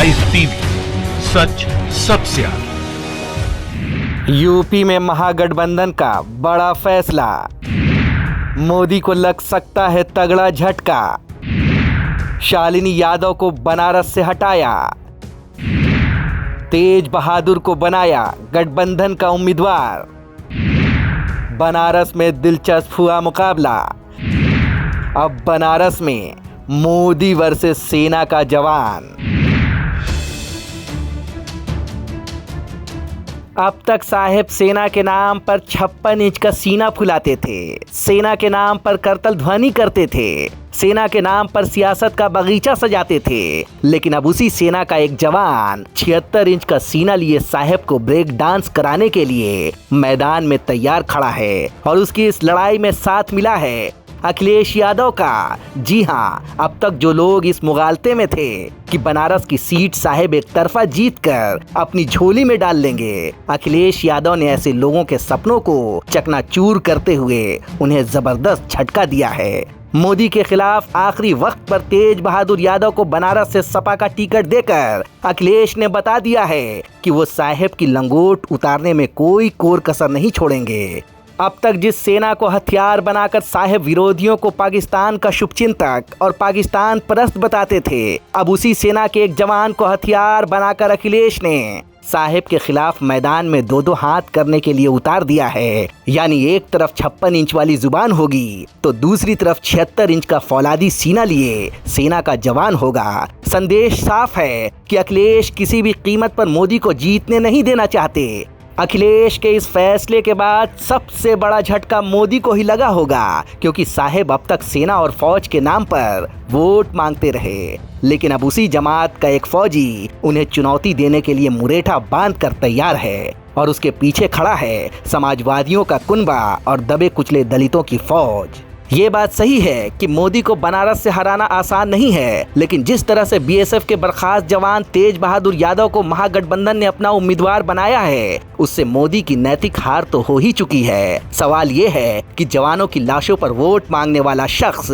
Live TV, सच सबसे आगे। UP में महागठबंधन का बड़ा फैसला, मोदी को लग सकता है तगड़ा झटका। शालिनी यादव को बनारस से हटाया, तेज बहादुर को बनाया गठबंधन का उम्मीदवार। बनारस में दिलचस्प हुआ मुकाबला। अब बनारस में मोदी वर्सेस सेना का जवान। अब तक साहेब सेना के नाम पर 56 इंच का सीना फुलाते थे, सेना के नाम पर करतल ध्वनि करते थे, सेना के नाम पर सियासत का बगीचा सजाते थे। लेकिन अब उसी सेना का एक जवान 76 इंच का सीना लिए साहेब को ब्रेक डांस कराने के लिए मैदान में तैयार खड़ा है। और उसकी इस लड़ाई में साथ मिला है अखिलेश यादव का। जी हाँ, अब तक जो लोग इस मुगालते में थे कि बनारस की सीट साहेब एक तरफा जीतकर अपनी झोली में डाल लेंगे, अखिलेश यादव ने ऐसे लोगों के सपनों को चकनाचूर करते हुए उन्हें जबरदस्त झटका दिया है। मोदी के खिलाफ आखिरी वक्त पर तेज बहादुर यादव को बनारस से सपा का टिकट देकर अखिलेश ने बता दिया है कि वो साहेब की लंगोट उतारने में कोई कोर कसर नहीं छोड़ेंगे। अब तक जिस सेना को हथियार बनाकर साहेब विरोधियों को पाकिस्तान का शुभचिंतक और पाकिस्तान परस्त बताते थे, अब उसी सेना के एक जवान को हथियार बनाकर अखिलेश ने साहेब के खिलाफ मैदान में दो हाथ करने के लिए उतार दिया है। यानी एक तरफ 56 इंच वाली जुबान होगी तो दूसरी तरफ 76 इंच का फौलादी सीना लिए सेना का जवान होगा। संदेश साफ है कि अखिलेश किसी भी कीमत पर मोदी को जीतने नहीं देना चाहते। अखिलेश के इस फैसले के बाद सबसे बड़ा झटका मोदी को ही लगा होगा, क्योंकि साहेब अब तक सेना और फौज के नाम पर वोट मांगते रहे। लेकिन अब उसी जमात का एक फौजी उन्हें चुनौती देने के लिए मुरेठा बांध कर तैयार है और उसके पीछे खड़ा है समाजवादियों का कुनबा और दबे कुचले दलितों की फौज। ये बात सही है कि मोदी को बनारस से हराना आसान नहीं है, लेकिन जिस तरह से बीएसएफ के बर्खास्त जवान तेज बहादुर यादव को महागठबंधन ने अपना उम्मीदवार बनाया है, उससे मोदी की नैतिक हार तो हो ही चुकी है। सवाल ये है कि जवानों की लाशों पर वोट मांगने वाला शख्स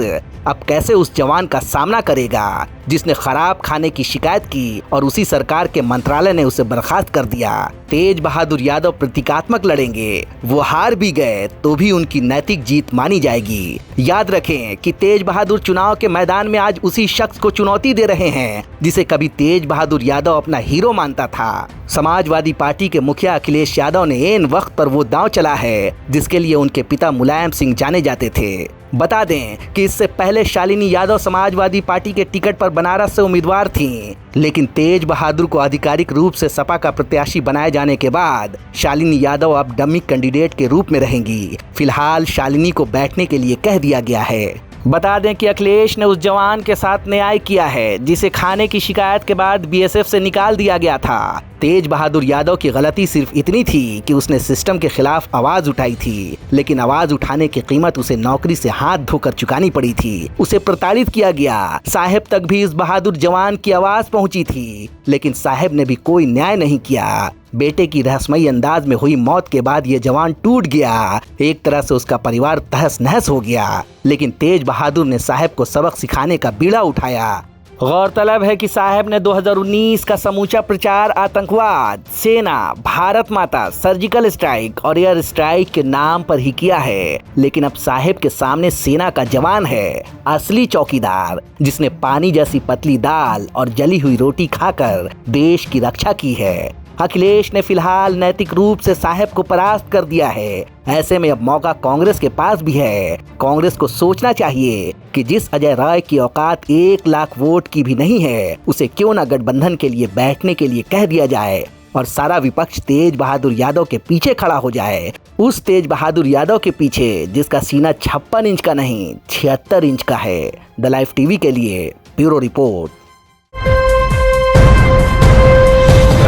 अब कैसे उस जवान का सामना करेगा जिसने खराब खाने की शिकायत की और उसी सरकार के मंत्रालय ने उसे बर्खास्त कर दिया। तेज बहादुर यादव प्रतीकात्मक लड़ेंगे, वो हार भी गए तो भी उनकी नैतिक जीत मानी जाएगी। याद रखें कि तेज बहादुर चुनाव के मैदान में आज उसी शख्स को चुनौती दे रहे हैं जिसे कभी तेज बहादुर यादव अपना हीरो मानता था। समाजवादी पार्टी के मुखिया अखिलेश यादव ने ऐन वक्त पर वो दांव चला है जिसके लिए उनके पिता मुलायम सिंह जाने जाते थे। बता दें कि इससे पहले शालिनी यादव समाजवादी पार्टी के टिकट पर बनारस से उम्मीदवार थीं, लेकिन तेज बहादुर को आधिकारिक रूप से सपा का प्रत्याशी बनाए जाने के बाद शालिनी यादव अब डमी कैंडिडेट के रूप में रहेंगी। फिलहाल शालिनी को बैठने के लिए कह दिया गया है। बता दें कि अखिलेश ने उस जवान के साथ न्याय किया है जिसे खाने की शिकायत के बाद बीएसएफ से निकाल दिया गया था। तेज बहादुर यादव की गलती सिर्फ इतनी थी कि उसने सिस्टम के खिलाफ आवाज उठाई थी, लेकिन आवाज उठाने की कीमत उसे नौकरी से हाथ धोकर चुकानी पड़ी थी। उसे प्रताड़ित किया गया। साहेब तक भी इस बहादुर जवान की आवाज पहुंची थी, लेकिन साहेब ने भी कोई न्याय नहीं किया। बेटे की रहस्यमयी अंदाज में हुई मौत के बाद ये जवान टूट गया। एक तरह से उसका परिवार तहस नहस हो गया, लेकिन तेज बहादुर ने साहेब को सबक सिखाने का बीड़ा उठाया। गौरतलब है कि साहेब ने 2019 का समूचा प्रचार आतंकवाद, सेना, भारत माता, सर्जिकल स्ट्राइक और एयर स्ट्राइक के नाम पर ही किया है। लेकिन अब साहेब के सामने सेना का जवान है, असली चौकीदार, जिसने पानी जैसी पतली दाल और जली हुई रोटी खाकर देश की रक्षा की है। अखिलेश ने फिलहाल नैतिक रूप से साहेब को परास्त कर दिया है। ऐसे में अब मौका कांग्रेस के पास भी है। कांग्रेस को सोचना चाहिए कि जिस अजय राय की औकात 1 लाख वोट की भी नहीं है, उसे क्यों न गठबंधन के लिए बैठने के लिए कह दिया जाए और सारा विपक्ष तेज बहादुर यादव के पीछे खड़ा हो जाए। उस तेज बहादुर यादव के पीछे जिसका सीना 56 इंच का नहीं 76 इंच का है। द लाइव टीवी के लिए ब्यूरो रिपोर्ट।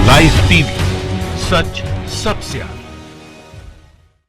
लाइव टीवी, सच सबसे आगे।